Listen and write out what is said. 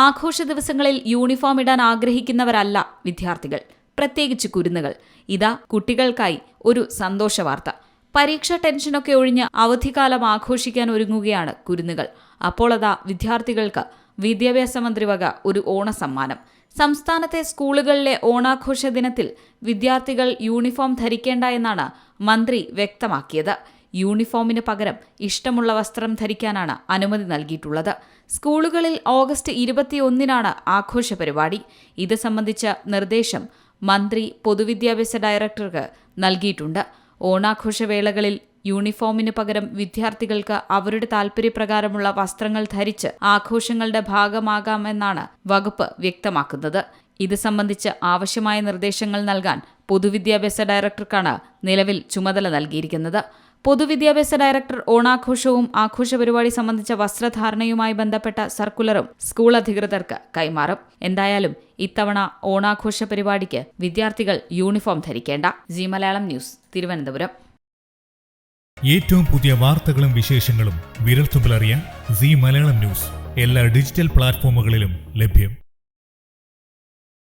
ആഘോഷ ദിവസങ്ങളിൽ യൂണിഫോം ഇടാൻ ആഗ്രഹിക്കുന്നവരല്ല വിദ്യാർത്ഥികൾ, പ്രത്യേകിച്ച് കുരുന്നുകൾ. ഇതാ കുട്ടികൾക്കായി ഒരു സന്തോഷവാർത്ത. പരീക്ഷാ ടെൻഷനൊക്കെ ഒഴിഞ്ഞ് അവധിക്കാലം ആഘോഷിക്കാൻ ഒരുങ്ങുകയാണ് കുരുന്നുകൾ. അപ്പോൾ അതാ വിദ്യാർത്ഥികൾക്ക് വിദ്യാഭ്യാസ മന്ത്രി വക ഒരു ഓണസമ്മാനം. സംസ്ഥാനത്തെ സ്കൂളുകളിലെ ഓണാഘോഷ ദിനത്തിൽ വിദ്യാർത്ഥികൾ യൂണിഫോം ധരിക്കേണ്ട എന്നാണ് മന്ത്രി വ്യക്തമാക്കിയത്. യൂണിഫോമിന് പകരം ഇഷ്ടമുള്ള വസ്ത്രം ധരിക്കാനാണ് അനുമതി നൽകിയിട്ടുള്ളത്. സ്കൂളുകളിൽ ഓഗസ്റ്റ് 21-നാണ് ആഘോഷ പരിപാടി. ഇത് സംബന്ധിച്ച നിർദ്ദേശം മന്ത്രി പൊതുവിദ്യാഭ്യാസ ഡയറക്ടർക്ക് നൽകിയിട്ടുണ്ട്. ഓണാഘോഷവേളകളിൽ യൂണിഫോമിന് പകരം വിദ്യാർത്ഥികൾക്ക് അവരുടെ താൽപര്യപ്രകാരമുള്ള വസ്ത്രങ്ങൾ ധരിച്ച് ആഘോഷങ്ങളുടെ ഭാഗമാകാമെന്നാണ് വകുപ്പ് വ്യക്തമാക്കുന്നത്. ഇത് സംബന്ധിച്ച് ആവശ്യമായ നിർദ്ദേശങ്ങൾ നൽകാൻ പൊതുവിദ്യാഭ്യാസ ഡയറക്ടർക്കാണ് നിലവിൽ ചുമതല നൽകിയിരിക്കുന്നത്. പൊതുവിദ്യാഭ്യാസ ഡയറക്ടർ ഓണാഘോഷവും ആഘോഷ പരിപാടി സംബന്ധിച്ച വസ്ത്രധാരണയുമായി ബന്ധപ്പെട്ട സർക്കുലറും സ്കൂൾ അധികൃതർക്ക് കൈമാറും. എന്തായാലും ഇത്തവണ ഓണാഘോഷ പരിപാടിക്ക് വിദ്യാർത്ഥികൾ യൂണിഫോം ധരിക്കേണ്ട. ജി മലയാളം ന്യൂസ്, തിരുവനന്തപുരം. ഏറ്റവും പുതിയ വാർത്തകളും വിശേഷങ്ങളും വിരൽത്തുമ്പിലറിയാൻ ജി മലയാളം ന്യൂസ് എല്ലാ ഡിജിറ്റൽ പ്ലാറ്റ്ഫോമുകളിലും ലഭ്യം.